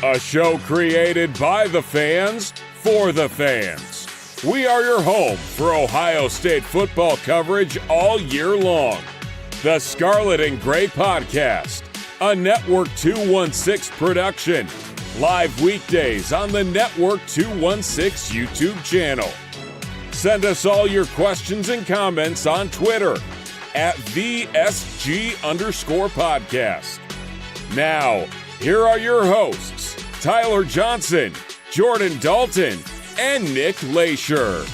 A show created by the fans, for the fans. We are your home for Ohio State football coverage all year long. The Scarlet and Gray Podcast, a Network 216 production. Live weekdays on the Network 216 YouTube channel. Send us all your questions and comments on Twitter at VSG_podcast. Now, here are your hosts, Tyler Johnson, Jordan Dalton, and Nick Leisure.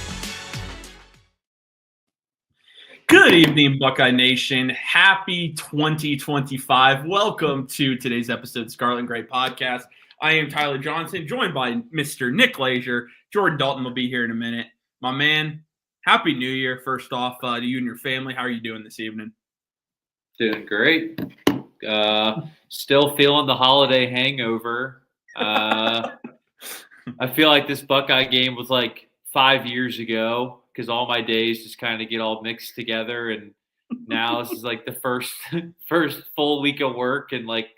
Good evening, Buckeye Nation. Happy 2025. Welcome to today's episode of the Scarlet and Gray Podcast. I am Tyler Johnson, joined by Mr. Nick Leisure. Jordan Dalton will be here in a minute. My man, Happy New Year, first off, to you and your family. How are you doing this evening? Doing great. Still feeling the holiday hangover. I feel like this Buckeye game was like 5 years ago because all my days just kind of get all mixed together. And now this is like the first full week of work in like,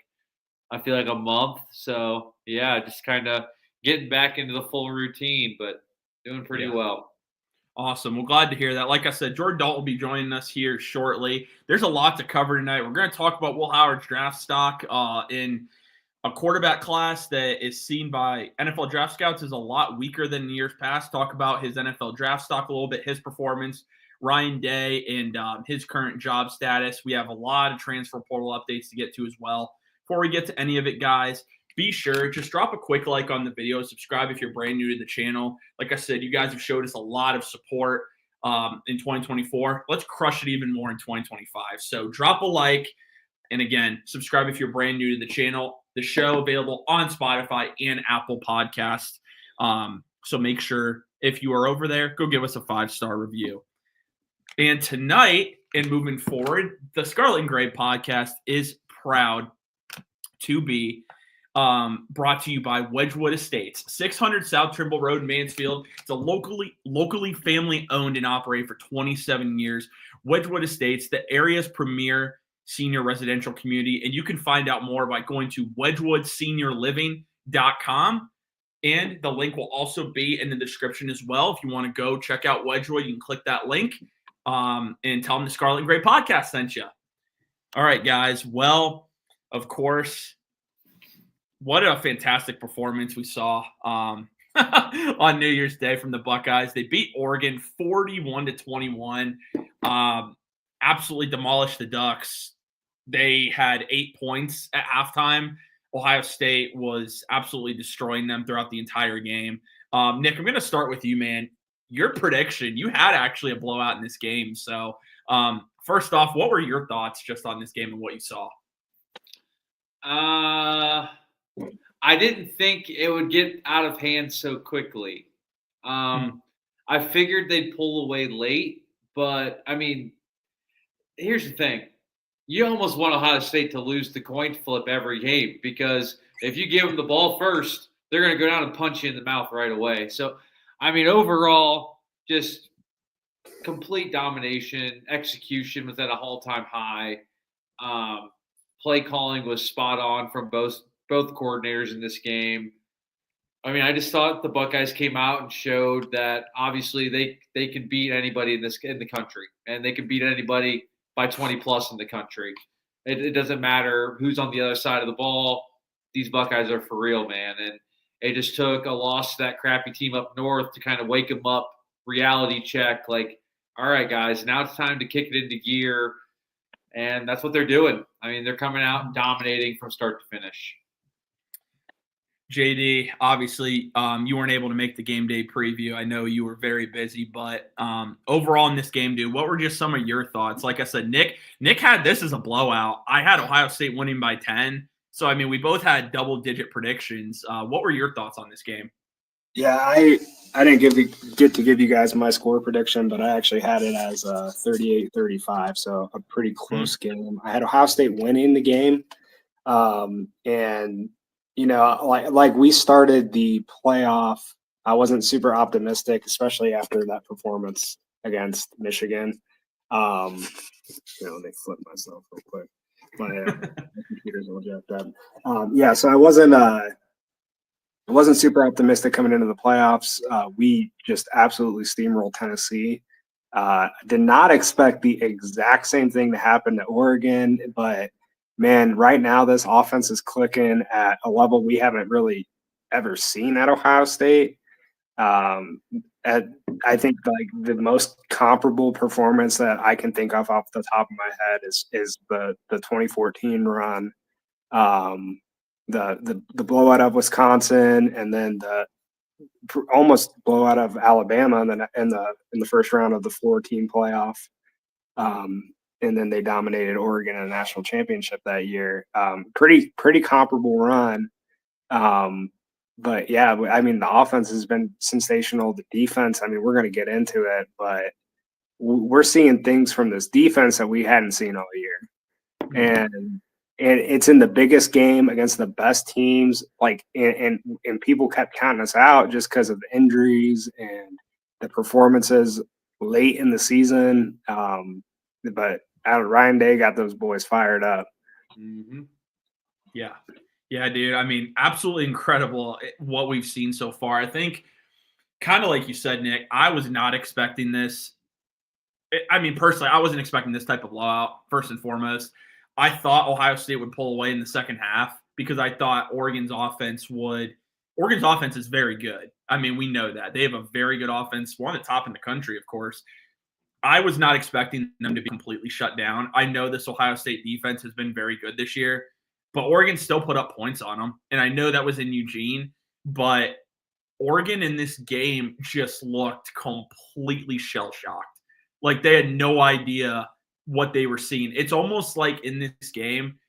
I feel like a month. So, yeah, just kind of getting back into the full routine, but doing pretty well. Awesome. Well, glad to hear that. Like I said, Jordan Dalton will be joining us here shortly. There's a lot to cover tonight. We're going to talk about Will Howard's draft stock in a quarterback class that is seen by NFL draft scouts as a lot weaker than in years past. Talk about his NFL draft stock a little bit, his performance, Ryan Day, and his current job status. We have a lot of transfer portal updates to get to as well. Before we get to any of it, guys, be sure, just drop a quick like on the video. Subscribe if you're brand new to the channel. Like I said, you guys have showed us a lot of support in 2024. Let's crush it even more in 2025. So drop a like. And again, subscribe if you're brand new to the channel. The show available on Spotify and Apple Podcast. So make sure if you are over there, go give us a 5-star review. And tonight and moving forward, the Scarlet and Gray Podcast is proud to be brought to you by Wedgewood Estates, 600 South Trimble Rd, Mansfield. It's a locally family-owned and operated for 27 years. Wedgewood Estates, the area's premier senior residential community, and you can find out more by going to wedgwoodseniorliving.com, and the link will also be in the description as well. If you want to go check out Wedgewood, you can click that link and tell them the Scarlet and Gray Podcast sent you. All right, guys. Well, of course, what a fantastic performance we saw on New Year's Day from the Buckeyes. They beat Oregon 41-21. Absolutely demolished the Ducks. They had 8 points at halftime. Ohio State was absolutely destroying them throughout the entire game. Nick, I'm going to start with you, man. Your prediction, you had actually a blowout in this game. So first off, what were your thoughts just on this game and what you saw? I didn't think it would get out of hand so quickly. I figured they'd pull away late, but, I mean, here's the thing. You almost want Ohio State to lose the coin flip every game because if you give them the ball first, they're going to go down and punch you in the mouth right away. So, I mean, overall, just complete domination. Execution was at an all-time high. Play calling was spot on from both coordinators in this game. I mean, I just thought the Buckeyes came out and showed that obviously they can beat anybody in the country, and they can beat anybody by 20+ in the country. It doesn't matter who's on the other side of the ball. These Buckeyes are for real, man. And it just took a loss to that crappy team up north to kind of wake them up, reality check. Like, all right, guys, now it's time to kick it into gear. And that's what they're doing. I mean, they're coming out and dominating from start to finish. JD, obviously, you weren't able to make the game day preview. I know you were very busy, but overall in this game, dude, what were just some of your thoughts? Like I said, Nick had this as a blowout. I had Ohio State winning by 10. So, I mean, we both had double-digit predictions. What were your thoughts on this game? Yeah, I didn't get to give you guys my score prediction, but I actually had it as 38-35, so a pretty close game. I had Ohio State winning the game, and you know, like we started the playoff, I wasn't super optimistic, especially after that performance against Michigan. Let me flip myself real quick. My computer's all jacked up. So I wasn't I wasn't super optimistic coming into the playoffs. We just absolutely steamrolled Tennessee. Did not expect the exact same thing to happen to Oregon, but man, right now this offense is clicking at a level we haven't really ever seen at Ohio State. I think like the most comparable performance that I can think of off the top of my head is the 2014 run, the blowout of Wisconsin, and then the almost blowout of Alabama in the first round of the 4-team playoff. And then they dominated Oregon in the national championship that year. Pretty comparable run. But yeah, I mean, the offense has been sensational. The defense, I mean, we're going to get into it, but we're seeing things from this defense that we hadn't seen all year. And it's in the biggest game against the best teams. Like, and people kept counting us out just because of the injuries and the performances late in the season. But Ryan Day got those boys fired up. Mm-hmm. Yeah. Yeah, dude. I mean, absolutely incredible what we've seen so far. I think kind of like you said, Nick, I was not expecting this. I mean, personally, I wasn't expecting this type of blowout, first and foremost. I thought Ohio State would pull away in the second half because I thought Oregon's offense is very good. I mean, we know that. They have a very good offense, one of the top in the country, of course. I was not expecting them to be completely shut down. I know this Ohio State defense has been very good this year, but Oregon still put up points on them. And I know that was in Eugene, but Oregon in this game just looked completely shell-shocked. Like they had no idea what they were seeing. It's almost like in this game,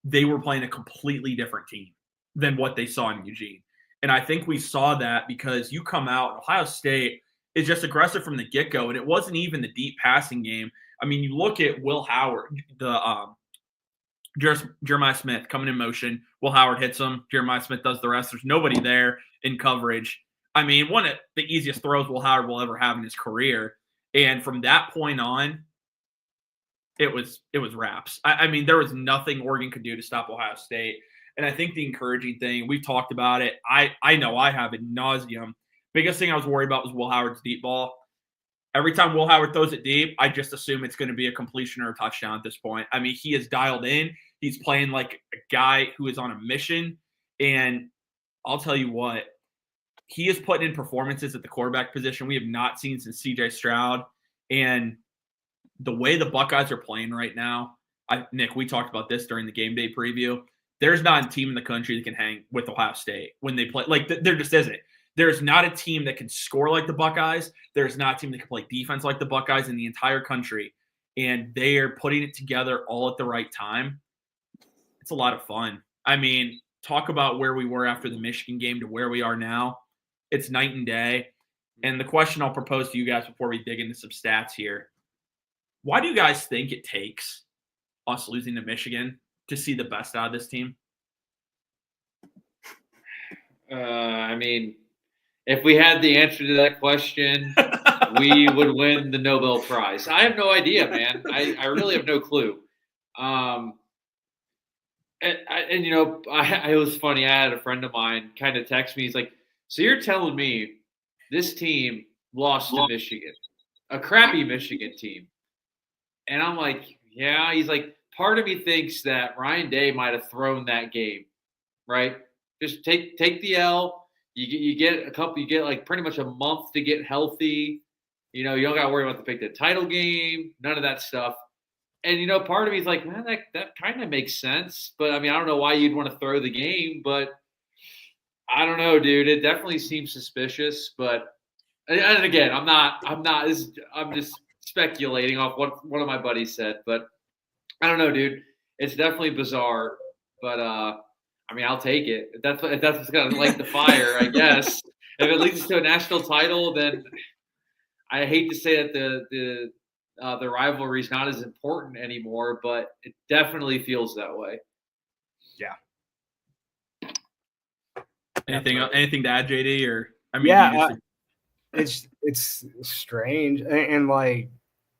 they were playing a completely different team than what they saw in Eugene. And I think we saw that because you come out, Ohio State is just aggressive from the get-go, and it wasn't even the deep passing game. I mean, you look at Will Howard, Jeremiah Smith coming in motion. Will Howard hits him. Jeremiah Smith does the rest. There's nobody there in coverage. I mean, one of the easiest throws Will Howard will ever have in his career. And from that point on, it was wraps. I mean, there was nothing Oregon could do to stop Ohio State. And I think the encouraging thing, we've talked about it. I know I have ad nauseum. Biggest thing I was worried about was Will Howard's deep ball. Every time Will Howard throws it deep, I just assume it's going to be a completion or a touchdown at this point. I mean, he is dialed in. He's playing like a guy who is on a mission. And I'll tell you what, he is putting in performances at the quarterback position we have not seen since C.J. Stroud. And the way the Buckeyes are playing right now, Nick, we talked about this during the game day preview. There's not a team in the country that can hang with Ohio State when they play. Like, there just isn't. There's not a team that can score like the Buckeyes. There's not a team that can play defense like the Buckeyes in the entire country. And they are putting it together all at the right time. It's a lot of fun. I mean, talk about where we were after the Michigan game to where we are now. It's night and day. And the question I'll propose to you guys before we dig into some stats here, why do you guys think it takes us losing to Michigan to see the best out of this team? I mean, if we had the answer to that question, we would win the Nobel Prize. I have no idea, man. I really have no clue. And you know, it was funny. I had a friend of mine kind of text me. He's like, so you're telling me this team lost to Michigan, a crappy Michigan team? And I'm like, yeah. He's like, part of me thinks that Ryan Day might have thrown that game, right? Just take the L. You get like pretty much a month to get healthy. You know, you don't got to worry about the Big Ten title game, none of that stuff. And, you know, part of me is like, man, that kind of makes sense. But, I mean, I don't know why you'd want to throw the game. But I don't know, dude. It definitely seems suspicious. But, and again, I'm just speculating off what one of my buddies said. But I don't know, dude. It's definitely bizarre. But, I mean, I'll take it. If that's what's going to light the fire, I guess. If it leads to a national title, then I hate to say that the rivalry is not as important anymore, but it definitely feels that way. Yeah. Anything to add, JD? Or I mean, yeah, it's strange, and like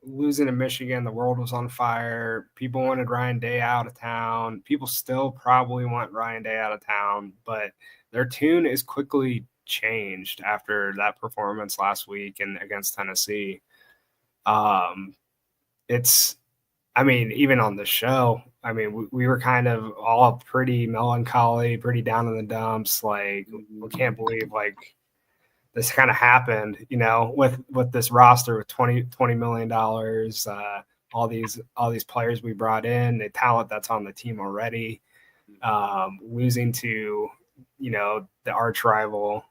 losing to Michigan, the world was on fire. People wanted Ryan Day out of town. People still probably want Ryan Day out of town, but their tune is quickly changed after that performance last week and against Tennessee. Even on the show, we were kind of all pretty melancholy, pretty down in the dumps. Like, we can't believe this kind of happened, with this roster with $20 million, all these players we brought in, the talent that's on the team already, losing to, the arch rival,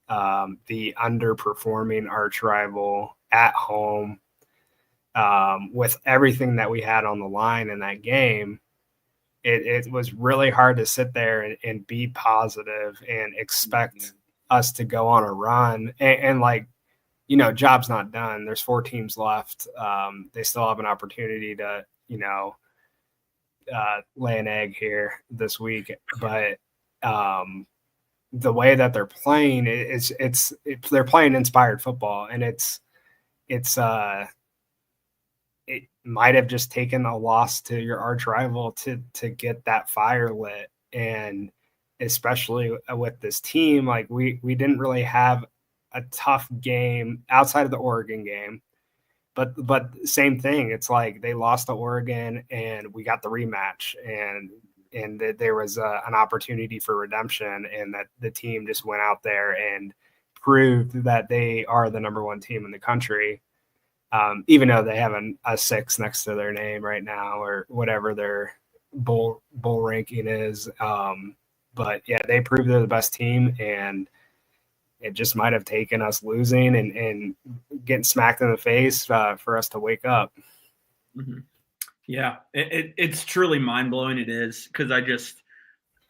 the underperforming arch rival at home, with everything that we had on the line in that game. It was really hard to sit there and be positive and expect us to go on a run and job's not done. There's 4 teams left. They still have an opportunity to, lay an egg here this week. But the way that they're playing, they're playing inspired football, and it might have just taken a loss to your arch rival to get that fire lit. And especially with this team, we didn't really have a tough game outside of the Oregon game, but same thing. It's like they lost to Oregon and we got the rematch, and there was an opportunity for redemption, and that the team just went out there and proved that they are the number 1 team in the country. Even though they have a 6 next to their name right now, or whatever their bowl ranking is. But yeah, they proved they're the best team, and it just might have taken us losing and getting smacked in the face for us to wake up. Mm-hmm. Yeah, it's truly mind blowing. It is, because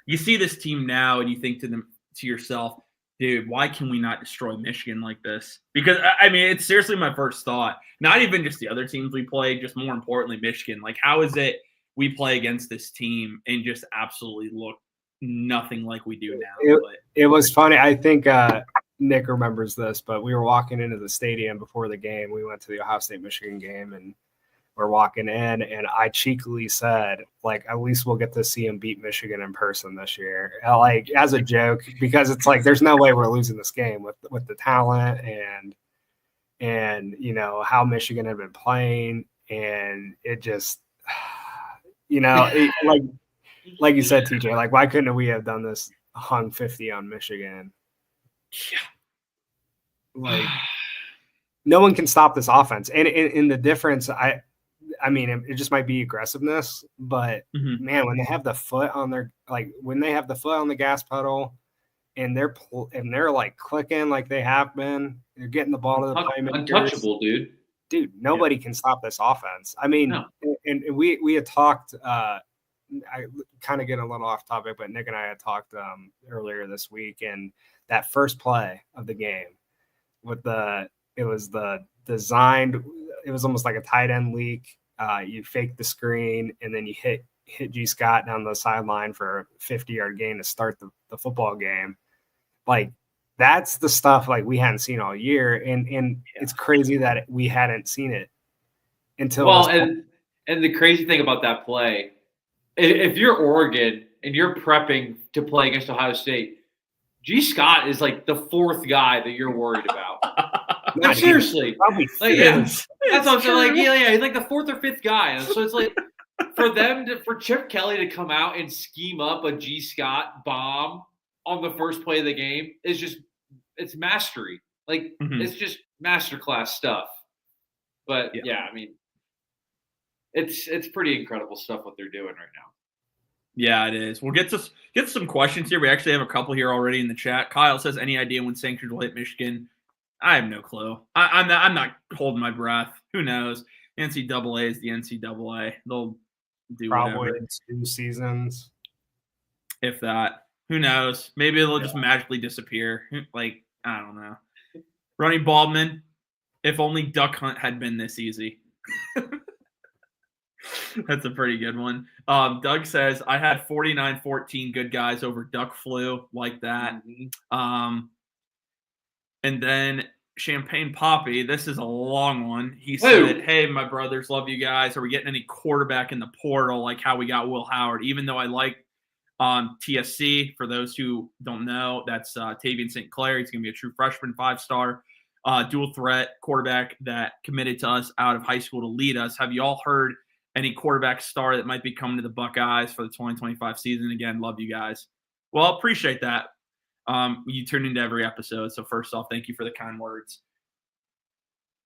you see this team now and you think to yourself, dude, why can we not destroy Michigan like this? Because it's seriously my first thought. Not even just the other teams we play, just more importantly, Michigan. Like, how is it we play against this team and just absolutely look nothing like we do now? It was funny. I think Nick remembers this, but we were walking into the stadium before the game. We went to the Ohio State Michigan game, and we're walking in, and I cheekily said, at least we'll get to see him beat Michigan in person this year, as a joke, because it's there's no way we're losing this game with the talent and how Michigan had been playing, and it just, like you said, TJ, why couldn't we have done this, hung 50 on Michigan? Yeah. No one can stop this offense, and in the difference, it just might be aggressiveness, but man, when they have the foot on their when they have the foot on the gas pedal, and they're clicking like they have been, they're getting the ball to the playmakers. Untouchable, dude. Nobody can stop this offense. No. And we had talked. I kind of get a little off topic, but Nick and I had talked earlier this week, and that first play of the game it was the designed. It was almost like a tight end leak. You fake the screen, and then you hit G. Scott down the sideline for a 50-yard gain to start the football game. That's the stuff we hadn't seen all year, and it's crazy that we hadn't seen it until. Well, and the crazy thing about that play, if you're Oregon and you're prepping to play against Ohio State, G. Scott is the 4th guy that you're worried about. Seriously, that's what I'm saying. Yeah, he's the 4th or 5th guy. And so it's for Chip Kelly to come out and scheme up a G. Scott bomb on the first play of the game is it's mastery. It's just masterclass stuff. But it's pretty incredible stuff what they're doing right now. Yeah, it is. We'll get to some questions here. We actually have a couple here already in the chat. Kyle says, any idea when sanctions will hit Michigan? I have no clue. I'm not holding my breath. Who knows? NCAA is the NCAA. They'll do probably whatever. 2 seasons, if that. Who knows? Maybe it'll just magically disappear. I don't know. Ronnie Baldwin, if only Duck Hunt had been this easy. That's a pretty good one. Doug says, I had 49-14 good guys over Duck Flu, like that. Mm-hmm. And then Champagne Poppy, this is a long one. He said, hey, my brothers, love you guys. Are we getting any quarterback in the portal like how we got Will Howard? Even though I like TSC, for those who don't know, that's Tavian St. Clair. He's going to be a true freshman, 5-star, dual threat quarterback that committed to us out of high school to lead us. Have you all heard any quarterback star that might be coming to the Buckeyes for the 2025 season? Again, love you guys. Well, appreciate that. You tune into every episode. So first off, thank you for the kind words.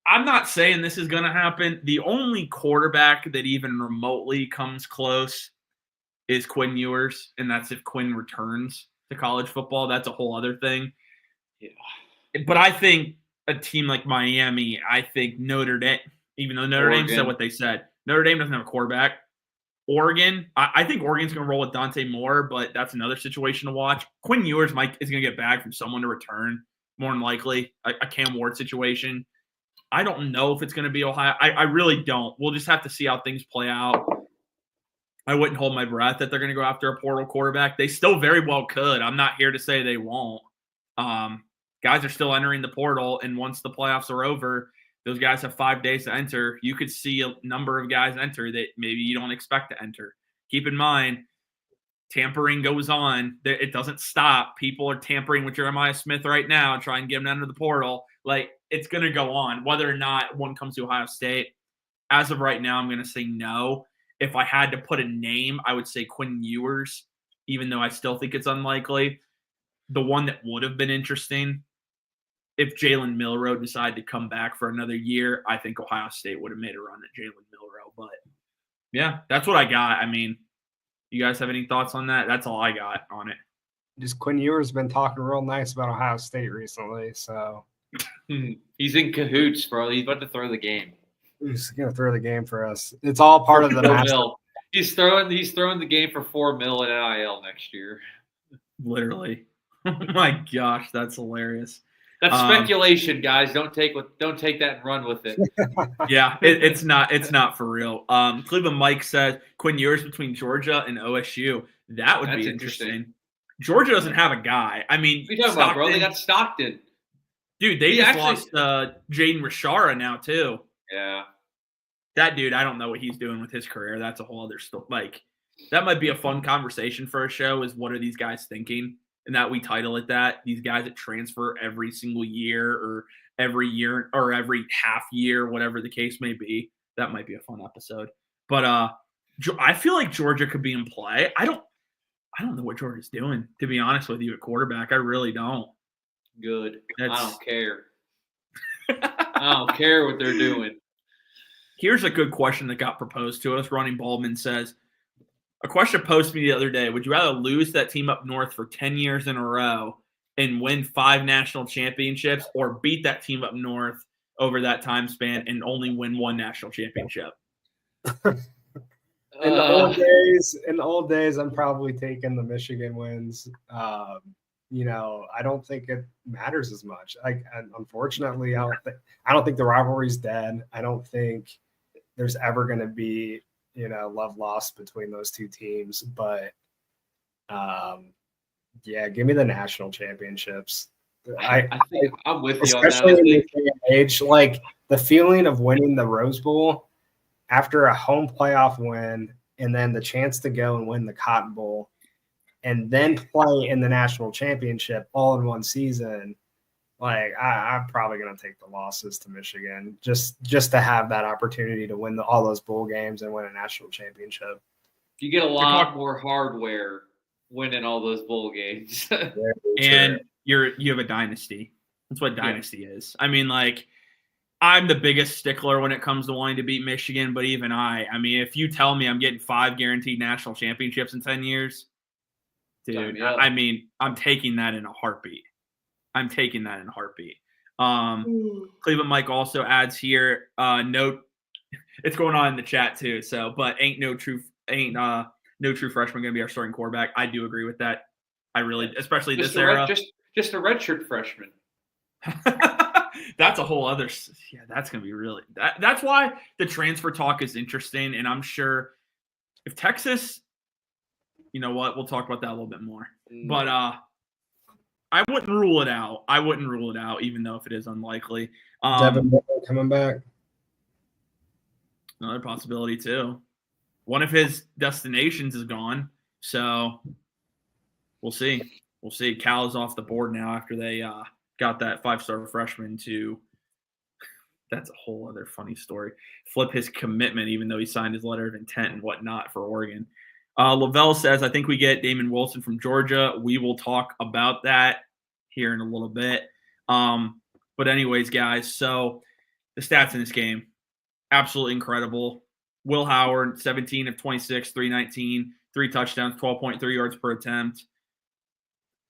I'm not saying this is going to happen. The only quarterback that even remotely comes close is Quinn Ewers, and that's if Quinn returns to college football. That's a whole other thing. Yeah. But I think a team like Miami, I think Notre Dame, even though Notre Dame said what they said, Notre Dame doesn't have a quarterback. Oregon, I think Oregon's going to roll with Dante Moore, but that's another situation to watch. Quinn Ewers is going to get bagged from someone to return, more than likely, a Cam Ward situation. I don't know if it's going to be Ohio. I really don't. We'll just have to see how things play out. I wouldn't hold my breath that they're going to go after a portal quarterback. They still very well could. I'm not here to say they won't. Guys are still entering the portal, and once the playoffs are over, those guys have 5 days to enter. You could see a number of guys enter that maybe you don't expect to enter. Keep in mind, tampering goes on. It doesn't stop. People are tampering with Jeremiah Smith right now, trying to get him under the portal. Like, it's going to go on, whether or not one comes to Ohio State. As of right now, I'm going to say no. If I had to put a name, I would say Quinn Ewers, even though I still think it's unlikely. The one that would have been interesting, if Jalen Milroe decided to come back for another year, I think Ohio State would have made a run at Jalen Milroe. But, yeah, that's what I got. I mean, you guys have any thoughts on that? That's all I got on it. Just Quinn Ewers has been talking real nice about Ohio State recently, so. He's in cahoots, bro. He's about to throw the game. He's going to throw the game for us. It's all part of the master. He's throwing the game for $4 million at NIL next year. Literally. Oh my gosh, that's hilarious. That's speculation, guys. Don't take that and run with it. Yeah, it's not for real. Cleveland Mike said Quinn Ewers between Georgia and OSU. That would be interesting. Georgia doesn't have a guy. I mean, what are you talking about, bro? They got Stockton. Dude, they just lost Jaden Rashara now too. Yeah. That dude, I don't know what he's doing with his career. That's a whole other story. Like, that might be a fun conversation for a show, is what are these guys thinking? And that we title it that. These guys that transfer every single year or every year or every half year, whatever the case may be. That might be a fun episode. But I feel like Georgia could be in play. I don't know what Georgia's doing, to be honest with you, at quarterback. I really don't. Good. I don't care. I don't care what they're doing. Here's a good question that got proposed to us. Ronnie Baldwin says, a question posed to me the other day. Would you rather lose that team up north for 10 years in a row and win 5 national championships, or beat that team up north over that time span and only win 1 national championship? In the old days, I'm probably taking the Michigan wins. I don't think it matters as much. Unfortunately, I don't think the rivalry's dead. I don't think there's ever going to be, love lost between those two teams. But, give me the national championships. I think I'm with you on especially that. in this day and age, like the feeling of winning the Rose Bowl after a home playoff win, and then the chance to go and win the Cotton Bowl, and then play in the national championship all in one season. Like, I'm probably going to take the losses to Michigan just to have that opportunity to win all those bowl games and win a national championship. You get a lot more hardware winning all those bowl games. And you have a dynasty. That's what dynasty is. I mean, like, I'm the biggest stickler when it comes to wanting to beat Michigan, but even I mean, if you tell me I'm getting 5 guaranteed national championships in 10 years, dude, I mean, I'm taking that in a heartbeat. Cleveland Mike also adds here, note, it's going on in the chat too. So, but ain't no true freshman going to be our starting quarterback. I do agree with that. I really, especially this era. Just a redshirt freshman. That's a whole other. Yeah, that's going to be really. That's why the transfer talk is interesting, and I'm sure if Texas, you know what, we'll talk about that a little bit more. But I wouldn't rule it out. Even though if it is unlikely. Devin Miller coming back. Another possibility too. One of his destinations is gone, so we'll see. We'll see. Cal is off the board now after they got that 5-star freshman to. That's a whole other funny story. Flip his commitment, even though he signed his letter of intent and whatnot for Oregon. Lavelle says, I think we get Damon Wilson from Georgia. We will talk about that here in a little bit. But anyways, guys, so the stats in this game, absolutely incredible. Will Howard, 17 of 26, 319, 3 touchdowns, 12.3 yards per attempt.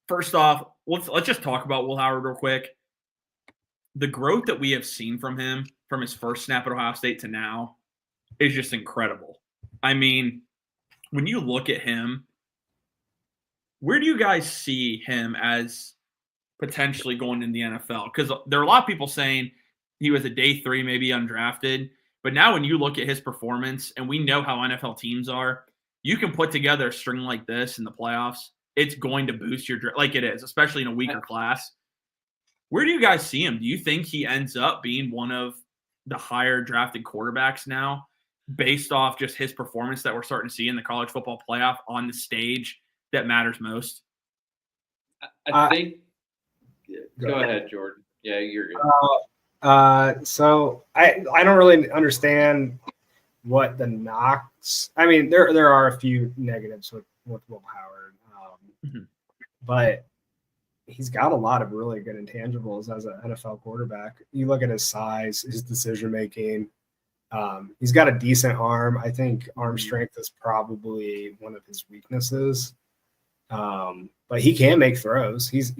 First off, let's just talk about Will Howard real quick. The growth that we have seen from him from his first snap at Ohio State to now is just incredible. I mean, when you look at him, where do you guys see him as potentially going in the NFL? Because there are a lot of people saying he was a day 3, maybe undrafted. But now when you look at his performance, and we know how NFL teams are, you can put together a string like this in the playoffs. It's going to boost your – like it is, especially in a weaker class. Where do you guys see him? Do you think he ends up being one of the higher drafted quarterbacks now based off just his performance that we're starting to see in the college football playoff on the stage that matters most? I think go ahead, Jordan. Yeah, you're good. So I don't really understand what the knocks. I mean, there are a few negatives with Will Howard, but he's got a lot of really good intangibles as an NFL quarterback. You look at his size, his decision making. He's got a decent arm. I think arm strength is probably one of his weaknesses. But he can make throws. He's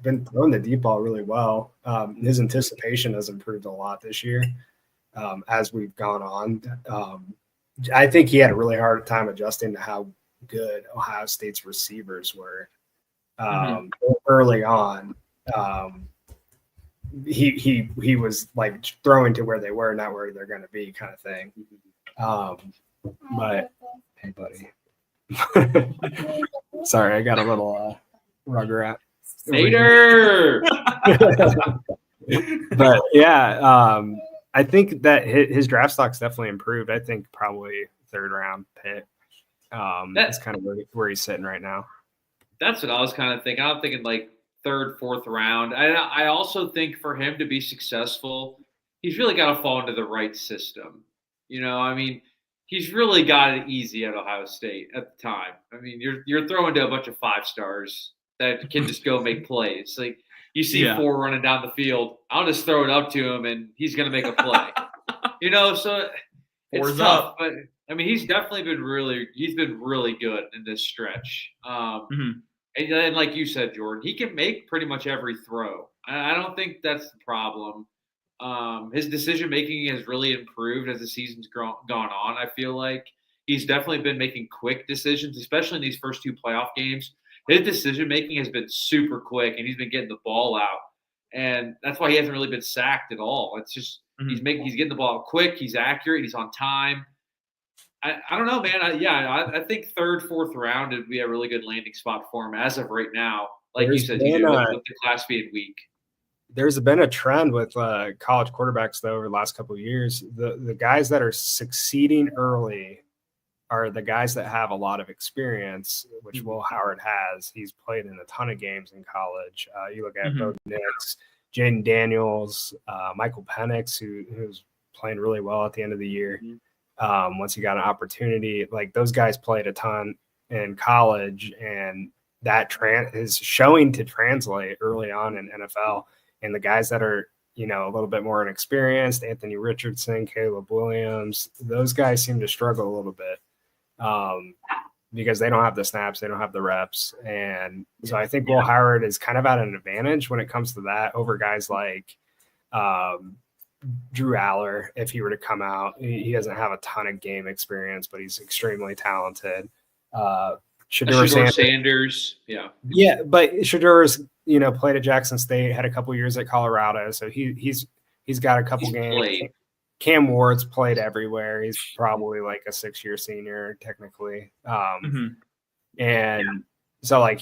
been throwing the deep ball really well. His anticipation has improved a lot this year as we've gone on. I think he had a really hard time adjusting to how good Ohio State's receivers were early on. He was like throwing to where they were, not where they're going to be, kind of thing. But hey, buddy. Sorry, I got a little rugrat. Later. But yeah, I think that his draft stock's definitely improved. I think probably 3rd round pick. That's kind of where he's sitting right now. That's what I was kind of thinking. I'm thinking like 3rd, 4th round. I also think for him to be successful, he's really got to fall into the right system. You know, I mean, he's really got it easy at Ohio State at the time. I mean, you're throwing to a bunch of 5-stars that can just go make plays. Like you see 4 running down the field, I'll just throw it up to him and he's going to make a play. You know, so it's tough. But I mean, he's definitely been really good in this stretch. And like you said, Jordan, he can make pretty much every throw. I don't think that's the problem. His decision-making has really improved as the season's gone on. I feel like he's definitely been making quick decisions, especially in these first 2 playoff games. His decision-making has been super quick, and he's been getting the ball out. And that's why he hasn't really been sacked at all. It's just he's getting the ball quick, he's accurate, he's on time. I don't know, man. I think 3rd, 4th round would be a really good landing spot for him as of right now. Like you said, with the class being weak. There's been a trend with college quarterbacks, though, over the last couple of years. The guys that are succeeding early are the guys that have a lot of experience, which Will Howard has. He's played in a ton of games in college. You look at Bo Nix, Jaden Daniels, Michael Penix, who's playing really well at the end of the year. Once he got an opportunity, like those guys played a ton in college, and that is showing to translate early on in NFL. And the guys that are, a little bit more inexperienced, Anthony Richardson, Caleb Williams, those guys seem to struggle a little bit because they don't have the snaps, they don't have the reps. And so I think Will Howard is kind of at an advantage when it comes to that over guys like Drew Aller. If he were to come out, he doesn't have a ton of game experience, but he's extremely talented. Shedeur Sanders. Yeah, but Shedur's, played at Jackson State, had a couple years at Colorado, so he's got a couple games. Played. Cam Ward's played everywhere. He's probably like a 6-year senior technically. And So like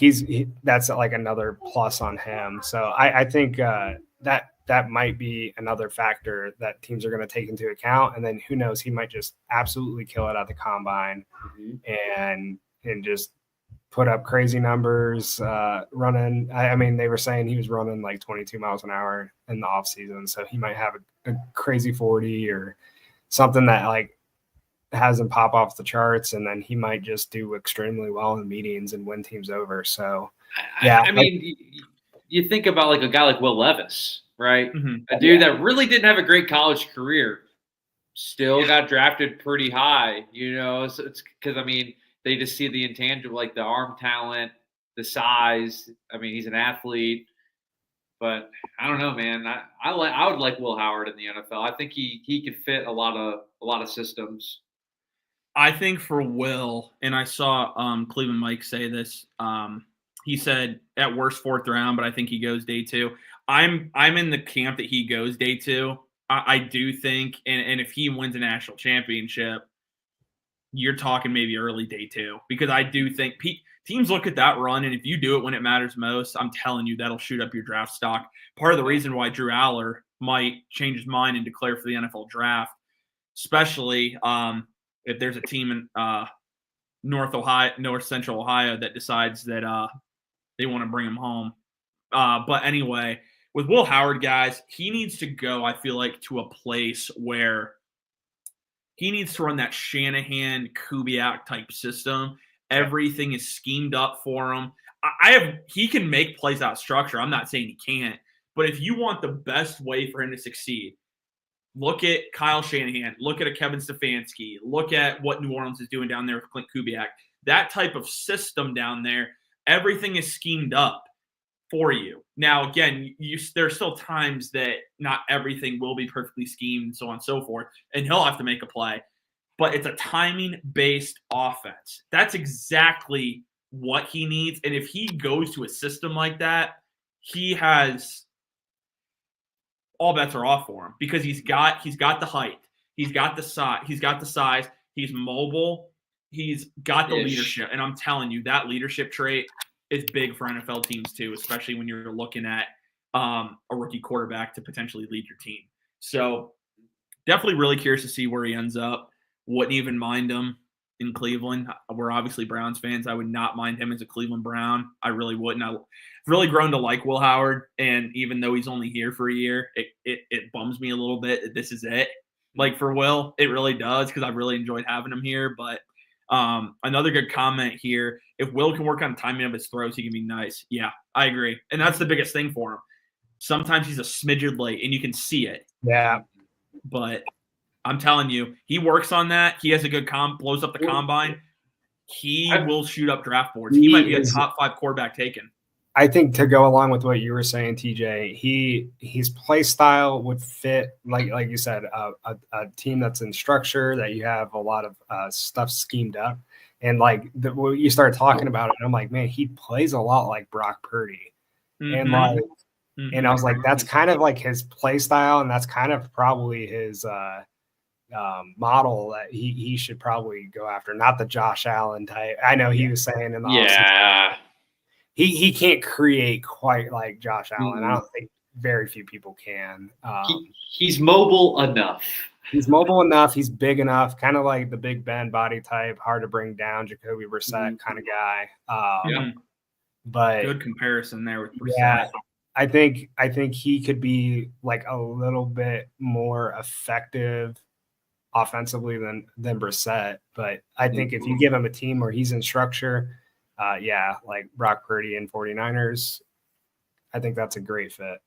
that's like another plus on him. So I think that might be another factor that teams are going to take into account. And then who knows, he might just absolutely kill it at the combine and just put up crazy numbers running. I mean, they were saying he was running like 22 miles an hour in the off season. So he might have a crazy 40 or something that like has him pop off the charts, and then he might just do extremely well in meetings and win teams over. So, yeah. I mean, you think about like a guy like Will Levis, right? A dude that really didn't have a great college career, still got drafted pretty high, you know. So it's because, I mean, they just see the intangible, like the arm talent, the size. I mean, he's an athlete. But I don't know, man. I would like Will Howard in the NFL. I think he could fit a lot of systems. I think for Will, and I saw Cleveland Mike say this. He said at worst 4th round, but I think he goes day 2. I'm in the camp that he goes day 2. I do think, and if he wins a national championship, you're talking maybe early day 2, because I do think teams look at that run, and if you do it when it matters most, I'm telling you that'll shoot up your draft stock. Part of the reason why Drew Aller might change his mind and declare for the NFL draft, especially if there's a team in North Central Ohio that decides that they want to bring him home. But anyway, with Will Howard, guys, he needs to go, I feel like, to a place where he needs to run that Shanahan, Kubiak type system. Everything is schemed up for him. He can make plays out of structure. I'm not saying he can't. But if you want the best way for him to succeed, look at Kyle Shanahan. Look at a Kevin Stefanski. Look at what New Orleans is doing down there with Clint Kubiak. That type of system down there, everything is schemed up for you. Now, again, there's still times that not everything will be perfectly schemed and so on and so forth, and he'll have to make a play. But it's a timing-based offense. That's exactly what he needs. And if he goes to a system like that, he has – all bets are off for him, because he's got the height, he's got the size, he's mobile, he's got the leadership, and I'm telling you that leadership trait is big for NFL teams too, especially when you're looking at a rookie quarterback to potentially lead your team. So definitely really curious to see where he ends up. Wouldn't even mind him in Cleveland. We're obviously Browns fans. I would not mind him as a Cleveland Brown. I really wouldn't. I've really grown to like Will Howard, and even though he's only here for a year, it bums me a little bit that this is it. Like for Will, it really does, because I've really enjoyed having him here. But another good comment here: if Will can work on timing of his throws, he can be nice. Yeah, I agree, and that's the biggest thing for him. Sometimes he's a smidgen late, and you can see it. Yeah, but I'm telling you, he works on that. He has a good blows up the combine. He will shoot up draft boards. He might be a top 5 quarterback taken. I think, to go along with what you were saying, TJ, his play style would fit, like you said, a team that's in structure, that you have a lot of stuff schemed up. And like when you start talking about it, I'm like, man, he plays a lot like Brock Purdy. And like, and I was like, that's kind of like his play style, and that's kind of probably his model that he should probably go after, not the Josh Allen type. I know he was saying in the offseason, he can't create quite like Josh Allen. I don't think very few people can. He's mobile enough. He's mobile enough. He's big enough, kind of like the Big Ben body type, hard to bring down, Jacoby Brissett kind of guy. But good comparison there with Brissett. Yeah, I think he could be like a little bit more effective offensively than Brissett. But I think if you give him a team where he's in structure, like Brock Purdy and 49ers, I think that's a great fit.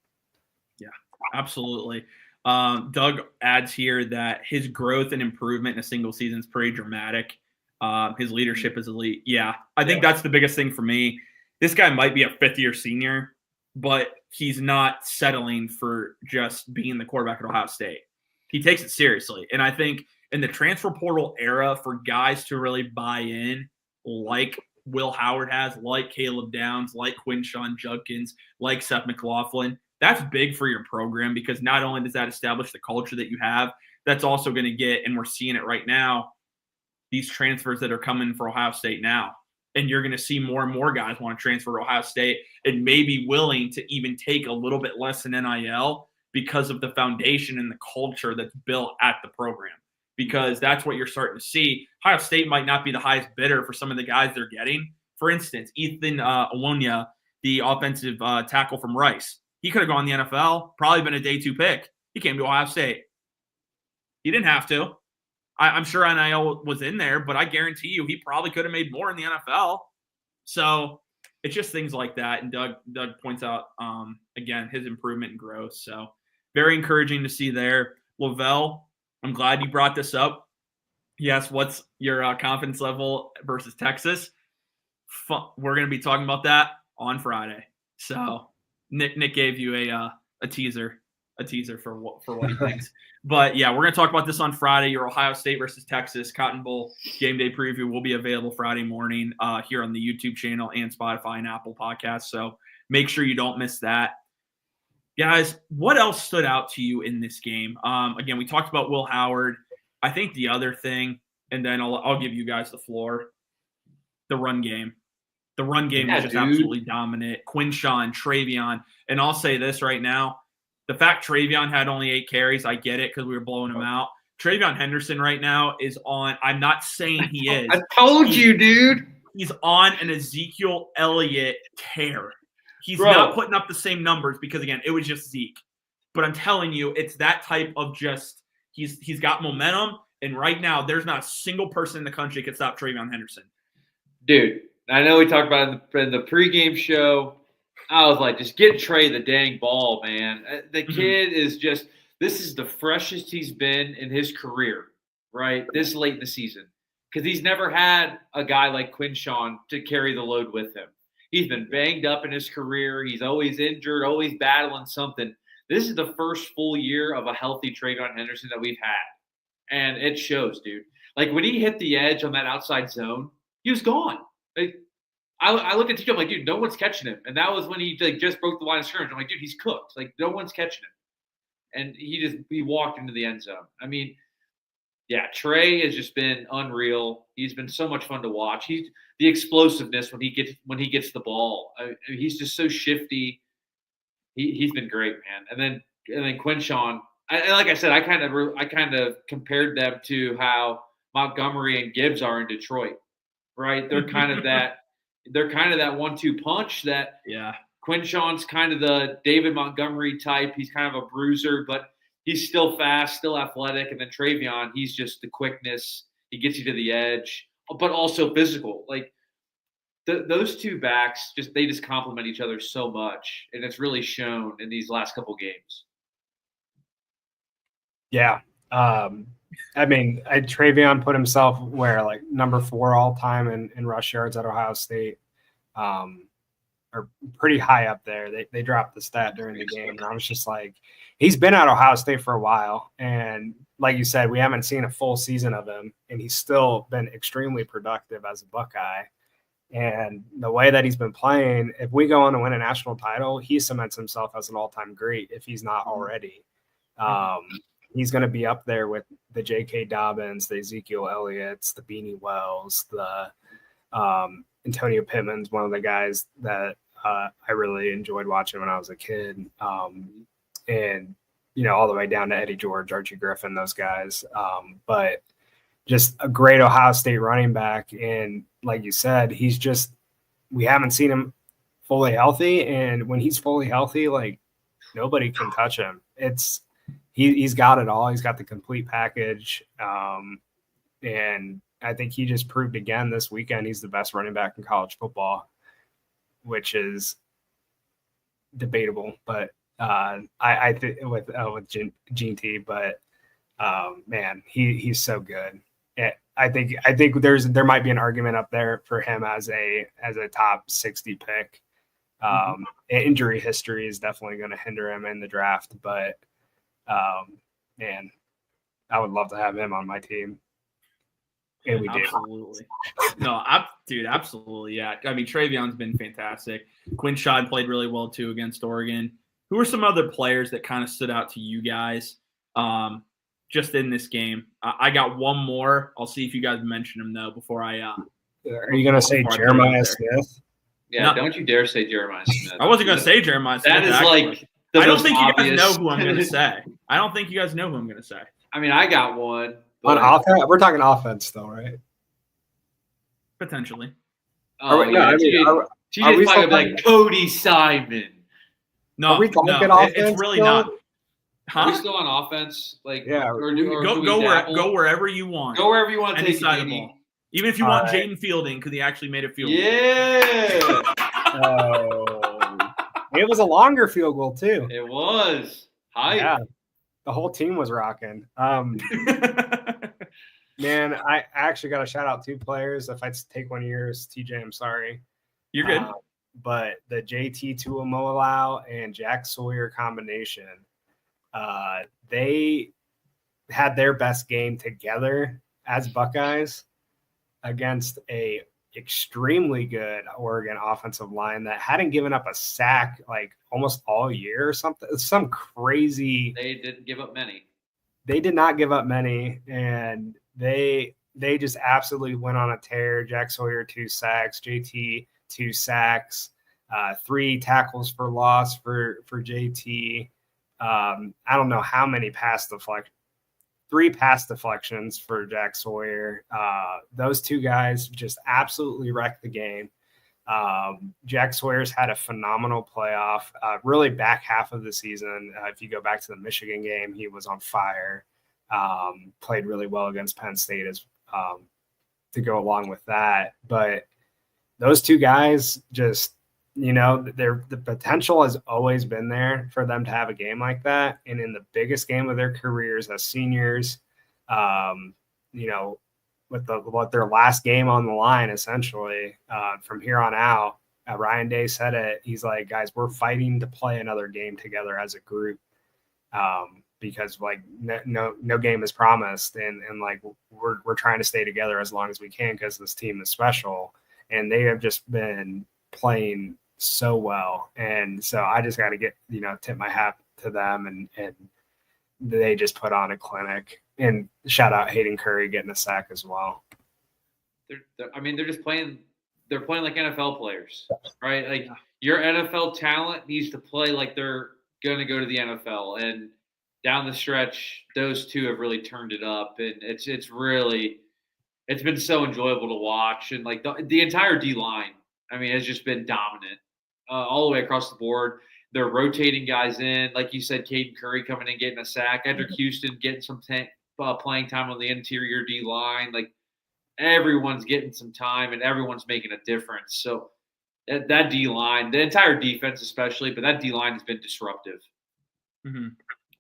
Yeah, absolutely. Doug adds here that his growth and improvement in a single season is pretty dramatic. His leadership is elite. Yeah, I think that's the biggest thing for me. This guy might be a 5th-year senior, but he's not settling for just being the quarterback at Ohio State. He takes it seriously. And I think in the transfer portal era, for guys to really buy in, like Will Howard has, like Caleb Downs, like Quinshon Judkins, like Seth McLaughlin, that's big for your program, because not only does that establish the culture that you have, that's also going to get, and we're seeing it right now, these transfers that are coming for Ohio State now. And you're going to see more and more guys want to transfer to Ohio State and may be willing to even take a little bit less in NIL because of the foundation and the culture that's built at the program. Because that's what you're starting to see. Ohio State might not be the highest bidder for some of the guys they're getting. For instance, Ethan Alonia, the offensive tackle from Rice. He could have gone in the NFL, probably been a day 2 pick. He came to Ohio State. He didn't have to. I'm sure NIL was in there, but I guarantee you he probably could have made more in the NFL. So it's just things like that. And Doug points out, again, his improvement and growth. So very encouraging to see there. Lavelle, I'm glad you brought this up. Yes, what's your confidence level versus Texas? We're going to be talking about that on Friday. So Nick gave you a teaser for what he thinks. But yeah, we're going to talk about this on Friday. Your Ohio State versus Texas Cotton Bowl game day preview will be available Friday morning here on the YouTube channel and Spotify and Apple Podcasts. So make sure you don't miss that. Guys, what else stood out to you in this game? Again, we talked about Will Howard. I think the other thing, and then I'll give you guys the floor, the run game. The run game was just absolutely dominant. Quinshawn, Travion, and I'll say this right now. The fact Travion had only 8 carries, I get it because we were blowing him out. Travion Henderson right now is on – I'm not saying he is. I told you, dude. He's on an Ezekiel Elliott tear. He's not putting up the same numbers because, again, it was just Zeke. But I'm telling you, it's that type of just – he's got momentum, and right now there's not a single person in the country that can stop Travion Henderson. Dude, I know we talked about it in the pregame show. I was like, just get Trey the dang ball, man. The kid is just – this is the freshest he's been in his career, right, this late in the season. Because he's never had a guy like Quinshawn to carry the load with him. He's been banged up in his career. He's always injured, always battling something. This is the first full year of a healthy Travion Henderson that we've had. And it shows, dude. Like, when he hit the edge on that outside zone, he was gone. Like, I look at TJ, I'm like, dude, no one's catching him. And that was when he just broke the line of scrimmage. I'm like, dude, he's cooked. Like, no one's catching him. And he walked into the end zone. I mean, yeah, Trey has just been unreal. He's been so much fun to watch. He's the explosiveness when he gets the ball. He's just so shifty. He's been great, man. And then Quinshawn. Like I said, I kind of compared them to how Montgomery and Gibbs are in Detroit, right? They're kind of that. They're kind of that 1-2 punch that Quinshawn's kind of the David Montgomery type. He's kind of a bruiser, but he's still fast, still athletic. And then Travion, he's just the quickness. He gets you to the edge, but also physical. Like those two backs, they just complement each other so much. And it's really shown in these last couple games. Yeah. I mean, Travion put himself like number 4 all time in rush yards at Ohio State, or pretty high up there. They dropped the stat during the game, and I was just like, he's been at Ohio State for a while, and like you said, we haven't seen a full season of him, and he's still been extremely productive as a Buckeye. And the way that he's been playing, if we go on to win a national title, he cements himself as an all-time great if he's not already. He's going to be up there with the J.K. Dobbins, the Ezekiel Elliott's, the Beanie Wells, the Antonio Pittman's one of the guys that I really enjoyed watching when I was a kid. And, all the way down to Eddie George, Archie Griffin, those guys. But just a great Ohio State running back. And like you said, we haven't seen him fully healthy. And when he's fully healthy, like nobody can touch him. He's got it all. He's got the complete package. And I think he just proved again this weekend he's the best running back in college football, which is debatable. But I think with Gene T, but man, he's so good. I think there might be an argument up there for him as a top 60 pick. Injury history is definitely going to hinder him in the draft, but man, I would love to have him on my team. And we absolutely. No, dude, absolutely. Yeah. I mean, Travion's been fantastic. Quinshawn played really well too against Oregon. Who are some other players that kind of stood out to you guys just in this game? I got one more. I'll see if you guys mention him though before I Are you going to say Before I put it Jeremiah out there. Smith? Yeah, No. don't you dare say Jeremiah Smith. I wasn't going to say Jeremiah Smith. That is actually. like the I don't most think you guys obvious. know who I'm going to say. I don't think you guys know who I'm going to say. I mean, I got one. On But, offense? We're talking offense, though, right? Potentially. oh, No, I mean, are TJ's we probably still gonna be like Cody Simon. No, Are we talking no, offense it's really still? not. Are we Huh? still on offense? Like, Yeah, or do we Go dabble? wherever you want. Go wherever you want to Any take it, side of the JD. ball. Even if you All want right. Jaden Fielding, because he actually made a field goal. Yeah, Oh, it was a longer field goal, too. it was. Hype. Yeah, the whole team was rocking. Man, I actually got to shout out 2 players. If I take one of yours, TJ, I'm sorry. You're good. But the JT Tuamolau and Jack Sawyer combination, they had their best game together as Buckeyes against a extremely good Oregon offensive line that hadn't given up a sack like almost all year or something. Some crazy. They didn't give up many. They did not give up many, and they just absolutely went on a tear. Jack Sawyer 2 sacks, JT 2 sacks, 3 tackles for loss for JT. I don't know how many 3 pass deflections for Jack Sawyer. Those 2 guys just absolutely wrecked the game. Jack Sawyer's had a phenomenal playoff, really back half of the season. If you go back to the Michigan game, he was on fire, played really well against Penn State as to go along with that. But those 2 guys just, the potential has always been there for them to have a game like that. And in the biggest game of their careers as seniors, with their last game on the line, essentially, from here on out, Ryan Day said it. He's like, guys, we're fighting to play another game together as a group, because like no game is promised, and like we're trying to stay together as long as we can because this team is special, and they have just been playing so well. And so I just got to tip my hat to them, and they just put on a clinic. And shout out Hayden Curry getting a sack as well. They're just playing. They're playing like NFL players, right? Like your NFL talent needs to play like they're going to go to the NFL. And down the stretch, those 2 have really turned it up, and it's been so enjoyable to watch. And like the entire D line, has just been dominant all the way across the board. They're rotating guys in, like you said, Caden Curry coming in getting a sack, Edric Houston getting some playing time on the interior D line. Like everyone's getting some time and everyone's making a difference. So that D line, the entire defense especially, but that D line has been disruptive. Mm-hmm.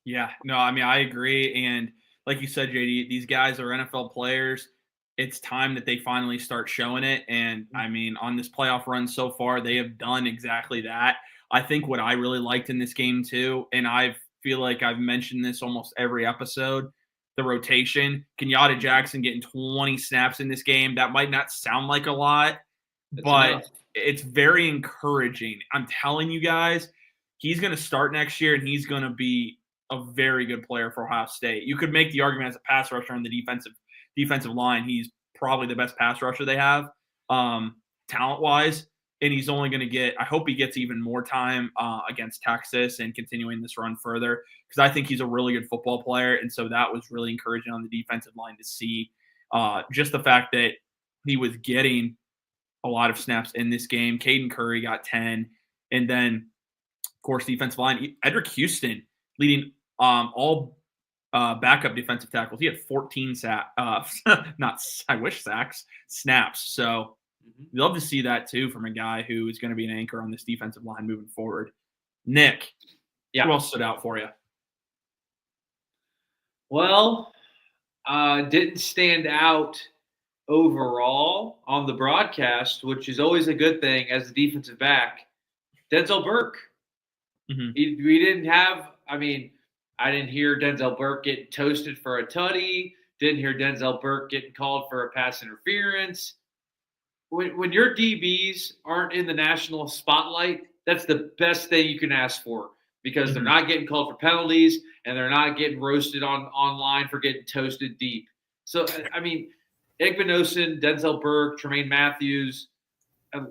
Yeah, no, I agree. And like you said, JD, these guys are NFL players. It's time that they finally start showing it. And on this playoff run so far, they have done exactly that. I think what I really liked in this game too, and I feel like I've mentioned this almost every episode, the rotation. Kenyatta Jackson getting 20 snaps in this game. That might not sound like a lot, but it's very encouraging. I'm telling you guys, he's going to start next year, and he's going to be a very good player for Ohio State. You could make the argument as a pass rusher on the defensive line. He's probably the best pass rusher they have, talent-wise. And he's only going to get – I hope he gets even more time against Texas and continuing this run further, because I think he's a really good football player. And so that was really encouraging on the defensive line to see just the fact that he was getting a lot of snaps in this game. Caden Curry got 10. And then, of course, defensive line, Edric Houston leading all backup defensive tackles. He had 14 snaps. So – we'd love to see that too from a guy who is going to be an anchor on this defensive line moving forward. Nick, who else stood out for you? Well, didn't stand out overall on the broadcast, which is always a good thing as a defensive back. Denzel Burke. Mm-hmm. We didn't have – I didn't hear Denzel Burke getting toasted for a tutty. Didn't hear Denzel Burke getting called for a pass interference. When your DBs aren't in the national spotlight, that's the best thing you can ask for, because they're not getting called for penalties and they're not getting roasted online for getting toasted deep. So, Igbinosun, Denzel Burke, Tremaine Matthews,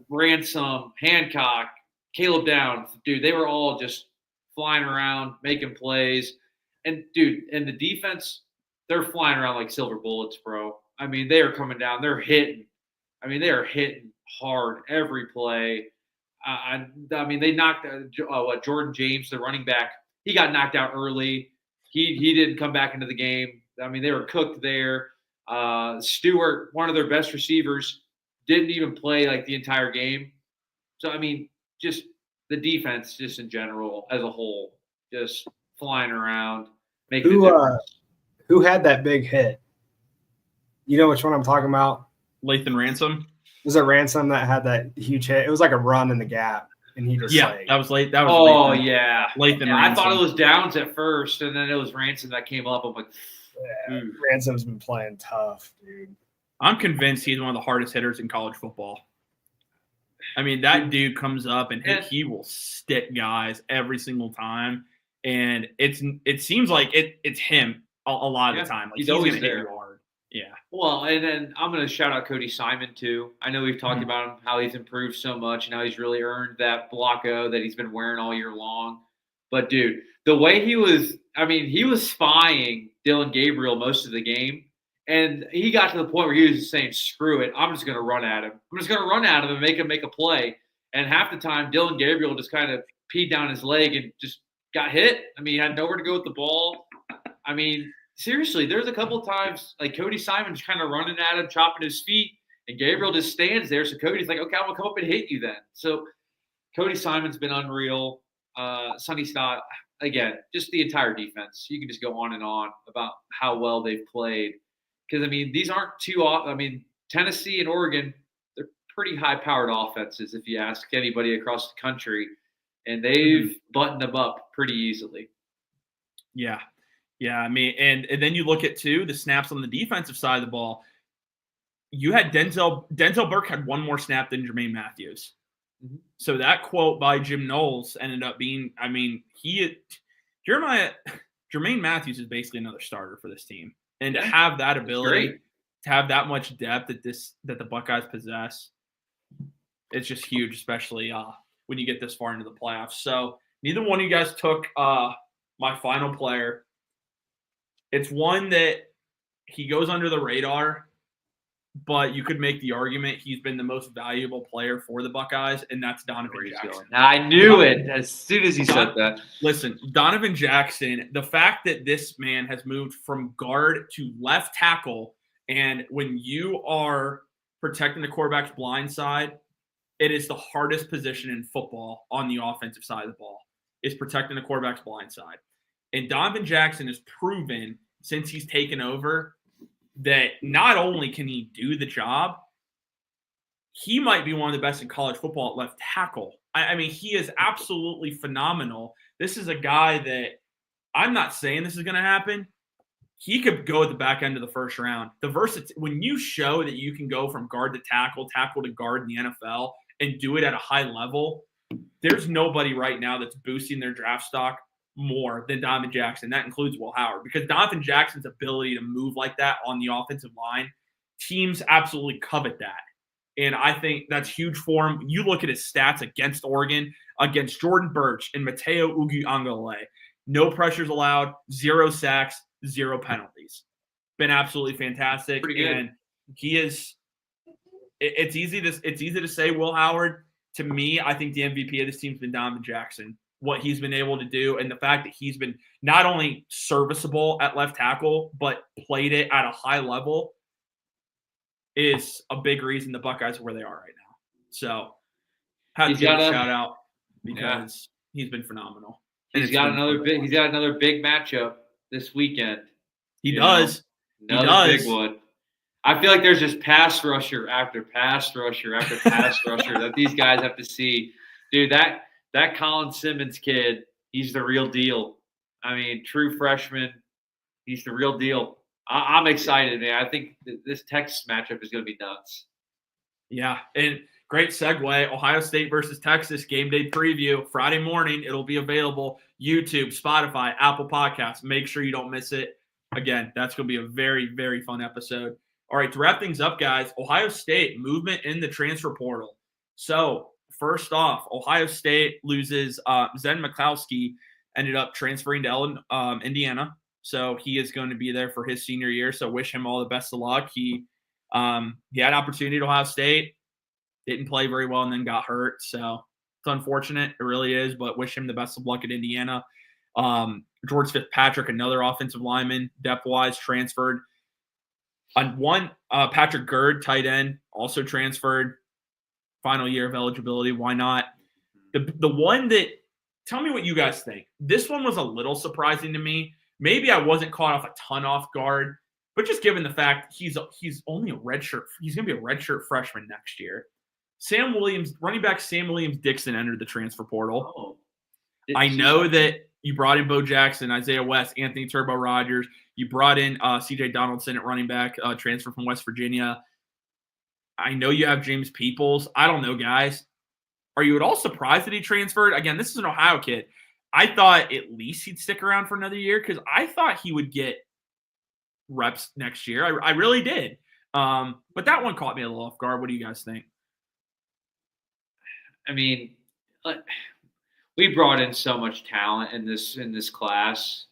Ransom, Hancock, Caleb Downs, dude, they were all just flying around, making plays. And, dude, and the defense, they're flying around like silver bullets, bro. I mean, they are coming down. They're hitting. I mean, they are hitting hard every play. I mean, they knocked Jordan James, the running back. He got knocked out early. He didn't come back into the game. I mean, they were cooked there. Stewart, one of their best receivers, didn't even play like the entire game. So, I mean, just the defense, just in general, as a whole, just flying around, making a difference. Who had that big hit? You know which one I'm talking about? Lathan Ransom. Was it Ransom that had that huge hit? It was like a run in the gap, and he just that was late. That was Lathan. Lathan Ransom. I thought it was Downs at first, and then it was Ransom that came up. I'm like, Ransom's been playing tough, dude. I'm convinced he's one of the hardest hitters in college football. I mean, that dude comes up and he will stick guys every single time, and it seems like it's him a lot of the time. Like he's always gonna there. hit you hard. Yeah. Well, and then I'm going to shout out Cody Simon, too. I know we've talked about him, how he's improved so much, and how he's really earned that blocko that he's been wearing all year long. But, dude, the way he was spying Dylan Gabriel most of the game, and he got to the point where he was just saying, screw it, I'm just going to run at him. I'm just going to run at him and make him make a play. And half the time, Dylan Gabriel just kind of peed down his leg and just got hit. I mean, he had nowhere to go with the ball. I mean, seriously, there's a couple of times like Cody Simon's kind of running at him, chopping his feet, and Gabriel just stands there. So Cody's like, okay, I'm going to come up and hit you then. So Cody Simon's been unreal. Sonny Stott, again, just the entire defense. You can just go on and on about how well they've played. Because, I mean, these aren't Tennessee and Oregon, they're pretty high-powered offenses if you ask anybody across the country. And they've buttoned them up pretty easily. Yeah. Yeah, I mean, and then you look at, too, the snaps on the defensive side of the ball. You had Denzel Burke had one more snap than Jermaine Matthews. Mm-hmm. So that quote by Jim Knowles ended up being, I mean, Jermaine Matthews is basically another starter for this team. And to have that ability, to have that much depth that the Buckeyes possess, it's just huge, especially when you get this far into the playoffs. So neither one of you guys took my final player. It's one that he goes under the radar, but you could make the argument he's been the most valuable player for the Buckeyes, and that's Donovan Jackson. I knew it as soon as he said that. Listen, Donovan Jackson, the fact that this man has moved from guard to left tackle, and when you are protecting the quarterback's blind side, it is the hardest position in football on the offensive side of the ball, is protecting the quarterback's blind side. And Donovan Jackson has proven since he's taken over that not only can he do the job, he might be one of the best in college football at left tackle. I mean, he is absolutely phenomenal. This is a guy that I'm not saying this is going to happen. He could go at the back end of the first round. When you show that you can go from guard to tackle to guard in the NFL and do it at a high level, there's nobody right now that's boosting their draft stock more than Donovan Jackson. That includes Will Howard, because Donovan Jackson's ability to move like that on the offensive line, teams absolutely covet that. And I think that's huge for him. You look at his stats against Oregon, against Jordan Birch and Mateo Uguangale. No pressures allowed, 0 sacks, 0 penalties. Been absolutely fantastic. Pretty good. And he is – it's easy to say Will Howard. To me, I think the MVP of this team's been Donovan Jackson. What he's been able to do, and the fact that he's been not only serviceable at left tackle, but played it at a high level is a big reason the Buckeyes are where they are right now. So, have to give a shout out because he's been phenomenal. He's got another big matchup this weekend. He does. Another big one. I feel like there's just pass rusher after pass rusher after pass rusher that these guys have to see. Dude, that Colin Simmons kid, he's the real deal. I mean, true freshman, he's the real deal. I'm excited, man. I think this Texas matchup is going to be nuts. Yeah, and great segue. Ohio State versus Texas game day preview Friday morning. It'll be available YouTube, Spotify, Apple Podcasts. Make sure you don't miss it. Again, that's going to be a very, very fun episode. All right, to wrap things up, guys, Ohio State movement in the transfer portal. So first off, Ohio State loses Zen Mikowski, ended up transferring to Indiana. So he is going to be there for his senior year. So wish him all the best of luck. He had opportunity at Ohio State, didn't play very well, and then got hurt. So it's unfortunate. It really is, but wish him the best of luck at Indiana. George Fitzpatrick, another offensive lineman, depth-wise, transferred. Patrick Gerd, tight end, also transferred. Final year of eligibility. Why not? The one that – tell me what you guys think. This one was a little surprising to me. Maybe I wasn't caught off a ton off guard, but just given the fact he's only a redshirt – he's going to be a redshirt freshman next year. Running back Sam Williams-Dixon entered the transfer portal. I know that you brought in Bo Jackson, Isaiah West, Anthony Turbo Rogers. You brought in C.J. Donaldson at running back, transfer from West Virginia. I know you have James Peoples. I don't know, guys. Are you at all surprised that he transferred? Again, this is an Ohio kid. I thought at least he'd stick around for another year because I thought he would get reps next year. I really did. But that one caught me a little off guard. What do you guys think? I mean, we brought in so much talent in this class,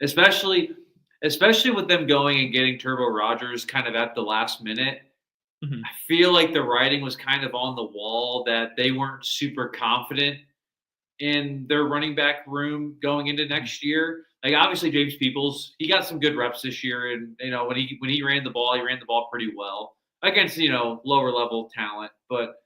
especially with them going and getting Turbo Rogers kind of at the last minute. Mm-hmm. I feel like the writing was kind of on the wall that they weren't super confident in their running back room going into next year. Like obviously James Peoples, he got some good reps this year, and when he ran the ball pretty well against lower level talent. But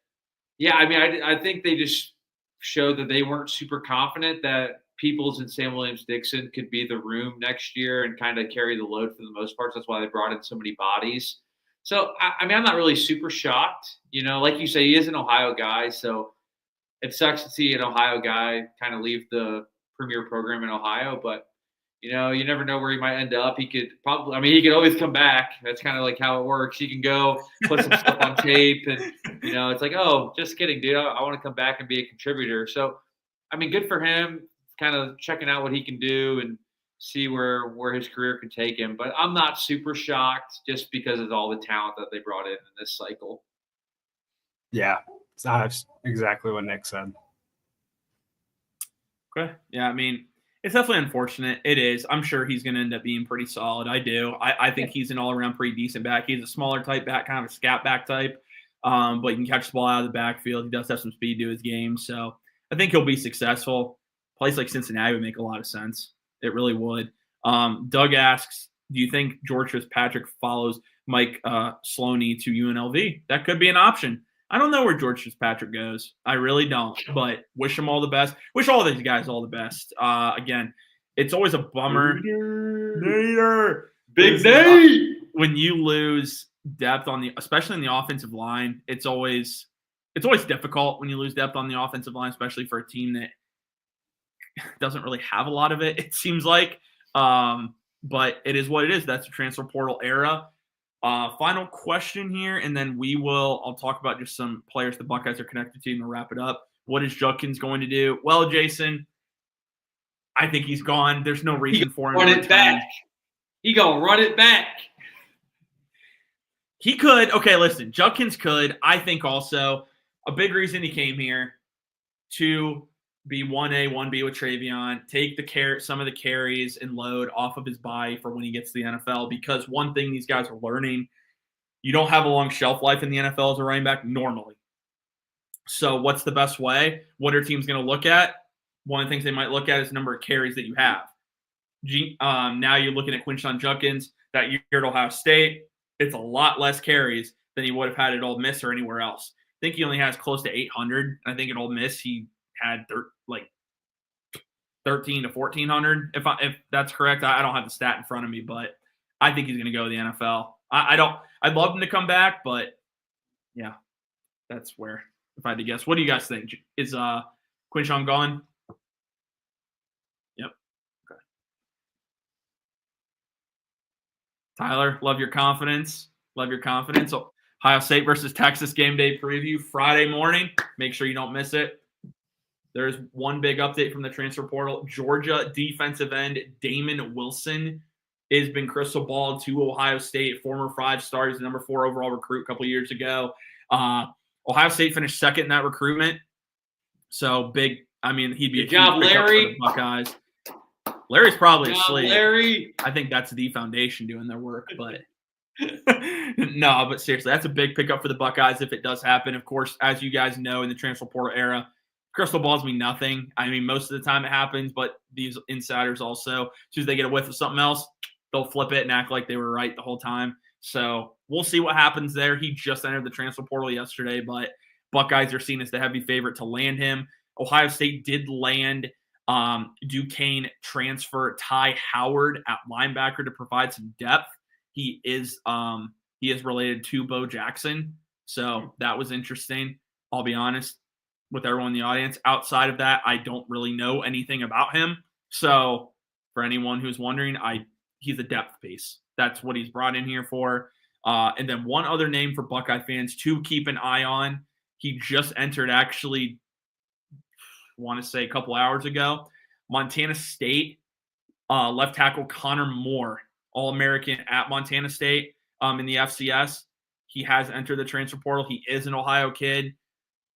yeah, I mean, I think they just showed that they weren't super confident that Peoples and Sam Williams-Dixon could be the room next year and kind of carry the load for the most part. That's why they brought in so many bodies. So, I mean, I'm not really super shocked. Like you say, he is an Ohio guy, so it sucks to see an Ohio guy kind of leave the premier program in Ohio. But, you never know where he might end up. He could he could always come back. That's kind of like how it works. He can go put some stuff on tape and, it's like, oh, just kidding, dude. I want to come back and be a contributor. So, I mean, good for him, kind of checking out what he can do and see where his career can take him. But I'm not super shocked just because of all the talent that they brought in this cycle. Yeah, that's exactly what Nick said. Okay. Yeah, I mean, it's definitely unfortunate. It is. I'm sure he's going to end up being pretty solid. I do. I think he's an all-around pretty decent back. He's a smaller type back, kind of a scat back type, but he can catch the ball out of the backfield. He does have some speed to his game, so I think he'll be successful. A place like Cincinnati would make a lot of sense. It really would. Doug asks, do you think George Fitzpatrick follows Mike Sloaney to UNLV? That could be an option. I don't know where George Fitzpatrick goes. I really don't, but wish him all the best. Wish all these guys all the best. Again, it's always a bummer. Nader. Big Nate. When you lose depth especially in the offensive line, it's always difficult when you lose depth on the offensive line, especially for a team that doesn't really have a lot of it, it seems like. But it is what it is. That's the transfer portal era. Final question here, and then I'll talk about just some players the Buckeyes are connected to and wrap it up. What is Judkins going to do? Well, Jason, I think he's gone. There's no reason for him to run it back. He gonna run it back. He could. Okay, listen, Judkins could. I think also a big reason he came here to be 1A, 1B with Travion, take some of the carries and load off of his bye for when he gets to the NFL. Because one thing these guys are learning, you don't have a long shelf life in the NFL as a running back normally. So what's the best way? What are teams going to look at? One of the things they might look at is the number of carries that you have. Now you're looking at Quinshon Judkins that year at Ohio State. It's a lot less carries than he would have had at Ole Miss or anywhere else. I think he only has close to 800. I think at Ole Miss he had 13 to 1,400, if that's correct. I don't have the stat in front of me, but I think he's going to go to the NFL. I'd love him to come back, but yeah, that's where, if I had to guess. What do you guys think? Is Quinshon gone? Yep. Okay. Tyler, love your confidence. Ohio State versus Texas game day preview Friday morning. Make sure you don't miss it. There's one big update from the transfer portal. Georgia defensive end Damon Wilson has been crystal balled to Ohio State, former 5-star. He's the number 4 overall recruit a couple years ago. Ohio State finished second in that recruitment. So big. I mean, he'd be Good job, Larry. For the Buckeyes. Larry's probably asleep. Larry. I think that's the foundation doing their work, but no, but seriously, that's a big pickup for the Buckeyes if it does happen. Of course, as you guys know, in the transfer portal era, crystal balls mean nothing. I mean, most of the time it happens, but these insiders also, as soon as they get a whiff of something else, they'll flip it and act like they were right the whole time. So we'll see what happens there. He just entered the transfer portal yesterday, but Buckeyes are seen as the heavy favorite to land him. Ohio State did land Duquesne transfer Ty Howard at linebacker to provide some depth. He is related to Bo Jackson, so that was interesting. I'll be honest with everyone in the audience. Outside of that, I don't really know anything about him. So for anyone who's wondering, he's a depth piece. That's what he's brought in here for. And then one other name for Buckeye fans to keep an eye on. He just entered, actually, I want to say a couple hours ago. Montana State left tackle Connor Moore, All-American at Montana State in the FCS. He has entered the transfer portal. He is an Ohio kid.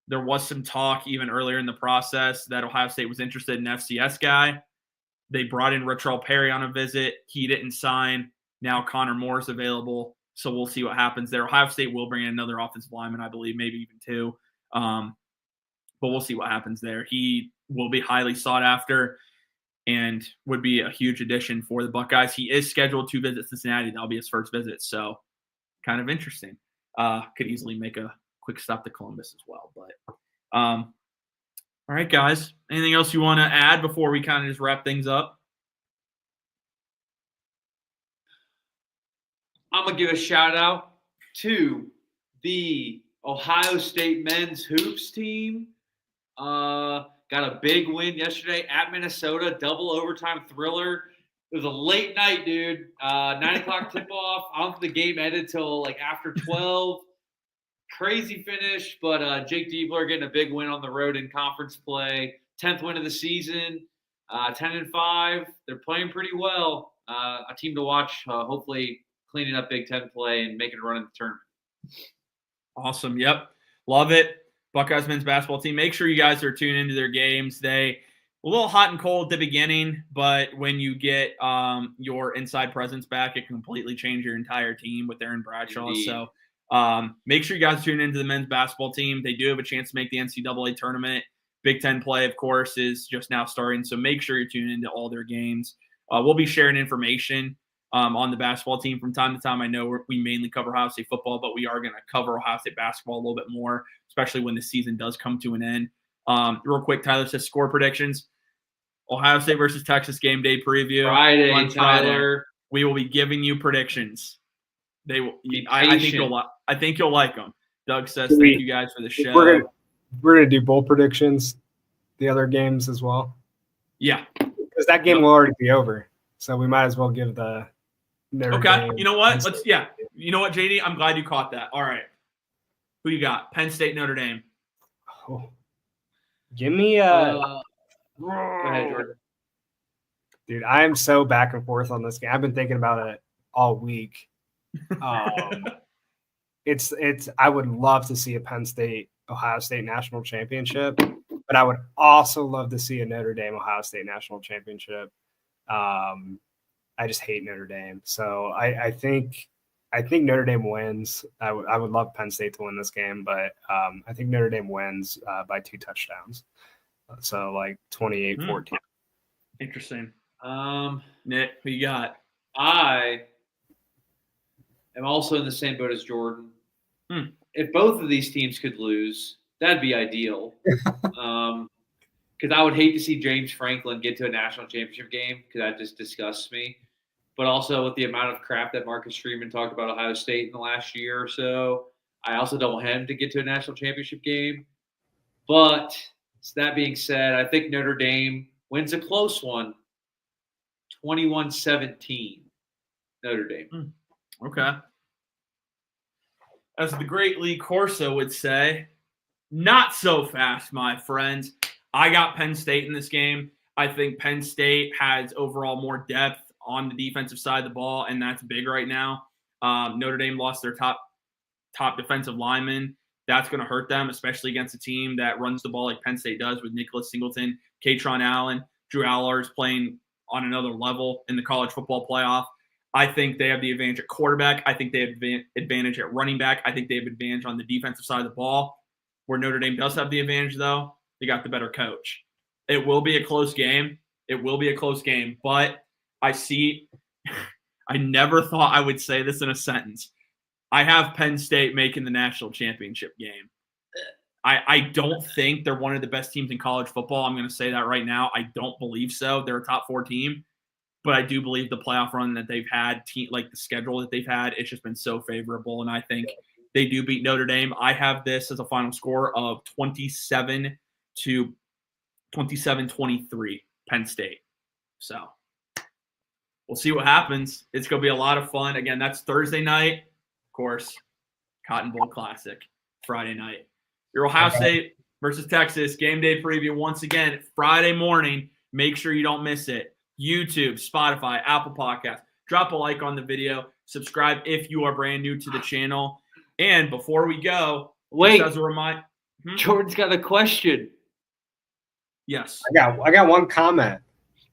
There was some talk even earlier in the process that Ohio State was interested in an FCS guy. They brought in Richard Perry on a visit. He didn't sign. Now Connor Moore is available. So we'll see what happens there. Ohio State will bring in another offensive lineman, I believe, maybe even 2. But we'll see what happens there. He will be highly sought after and would be a huge addition for the Buckeyes. He is scheduled to visit Cincinnati. That'll be his first visit. So kind of interesting. Could easily make a quick stop to Columbus as well. But all right, guys. Anything else you want to add before we kind of just wrap things up? I'm going to give a shout out to the Ohio State men's hoops team. Got a big win yesterday at Minnesota, double overtime thriller. It was a late night, dude. 9 o'clock tip-off. I don't think the game ended till like after 12. Crazy finish, but Jake Diebler getting a big win on the road in conference play. 10th win of the season, 10-5. They're playing pretty well. A team to watch, hopefully cleaning up Big Ten play and making a run in the tournament. Awesome. Yep. Love it. Buckeyes men's basketball team. Make sure you guys are tuning into their games. They a little hot and cold at the beginning, but when you get your inside presence back, it can completely change your entire team with Aaron Bradshaw. Indeed. So make sure you guys tune into the men's basketball team. They do have a chance to make the NCAA tournament. Big Ten play, of course, is just now starting. So make sure you're tuning into all their games. We'll be sharing information on the basketball team from time to time. I know we mainly cover Ohio State football, but we are going to cover Ohio State basketball a little bit more, especially when the season does come to an end. Real quick, Tyler says score predictions. Ohio State versus Texas game day preview. Friday, on Tyler. We will be giving you predictions. They will. Be I think you'll like them. Doug says thank you guys for the show. We're gonna do bowl predictions, the other games as well. Yeah, because that game will already be over, so we might as well give the. Notre Okay, Dame. you know what? You know what, JD? I'm glad you caught that. All right, who you got? Penn State, Notre Dame. Oh. Give me Go ahead, Jordan. Dude, I am so back and forth on this game. I've been thinking about it all week. It's. I would love to see a Penn State Ohio State national championship, but I would also love to see a Notre Dame Ohio State national championship. I just hate Notre Dame, so I think Notre Dame wins. I would love Penn State to win this game, but I think Notre Dame wins by 2 touchdowns. So like 28-14. Interesting. Nick, who you got? I am also in the same boat as Jordan. If both of these teams could lose, that'd be ideal. Because I would hate to see James Franklin get to a national championship game because that just disgusts me. But also with the amount of crap that Marcus Freeman talked about Ohio State in the last year or so, I also don't want him to get to a national championship game. But that being said, I think Notre Dame wins a close one, 21-17, Notre Dame. Okay. As the great Lee Corso would say, not so fast, my friends. I got Penn State in this game. I think Penn State has overall more depth on the defensive side of the ball, and that's big right now. Notre Dame lost their top defensive lineman. That's going to hurt them, especially against a team that runs the ball like Penn State does with Nicholas Singleton, Katron Allen, Drew Allers playing on another level in the college football playoff. I think they have the advantage at quarterback. I think they have advantage at running back. I think they have advantage on the defensive side of the ball. Where Notre Dame does have the advantage, though, they got the better coach. It will be a close game. But I never thought I would say this in a sentence. I have Penn State making the national championship game. I don't think they're one of the best teams in college football. I'm going to say that right now. I don't believe so. They're a top 4 team. But I do believe the playoff run that they've had, like the schedule that they've had, it's just been so favorable. And I think they do beat Notre Dame. I have this as a final score of 27-23, Penn State. So we'll see what happens. It's going to be a lot of fun. Again, that's Thursday night. Of course, Cotton Bowl Classic, Friday night. Your Ohio State versus Texas game day preview once again, Friday morning. Make sure you don't miss it. YouTube, Spotify, Apple Podcasts. Drop a like on the video. Subscribe if you are brand new to the channel. And before we go, wait, as a reminder, Jordan's got a question. Yes, I got one comment.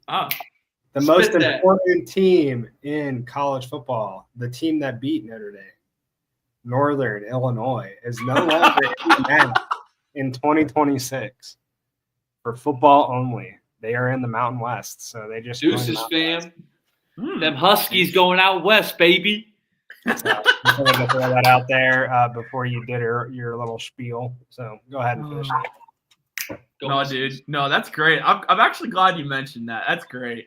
The most important team in college football, the team that beat Notre Dame, Northern Illinois, is no longer in that in 2026 for football only. They are in the Mountain West, so they just Deuces, fam. Them Huskies going out west, baby. So just wanted to throw that out there before you did your little spiel. So go ahead and finish it. No, dude. No, that's great. I'm actually glad you mentioned that. That's great.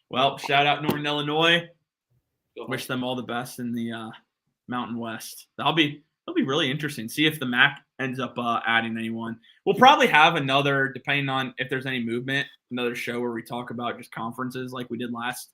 Well, shout out Northern Illinois. Wish them all the best in the Mountain West. That'll be really interesting. See if the MAC ends up adding anyone. We'll probably have another, depending on if there's any movement, another show where we talk about just conferences like we did last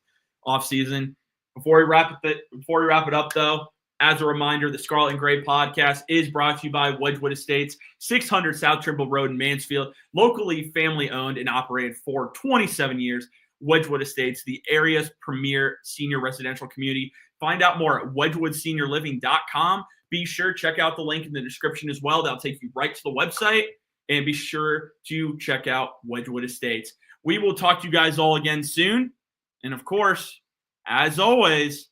offseason. Before we wrap it up, though, as a reminder, the Scarlet and Gray podcast is brought to you by Wedgewood Estates, 600 South Trimble Road in Mansfield, locally family-owned and operated for 27 years. Wedgewood Estates, the area's premier senior residential community. Find out more at wedgwoodseniorliving.com. Be sure to check out the link in the description as well. That'll take you right to the website. And be sure to check out Wedgewood Estates. We will talk to you guys all again soon. And, of course, as always,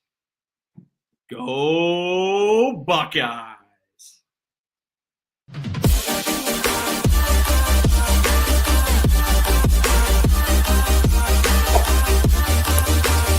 go Buckeyes.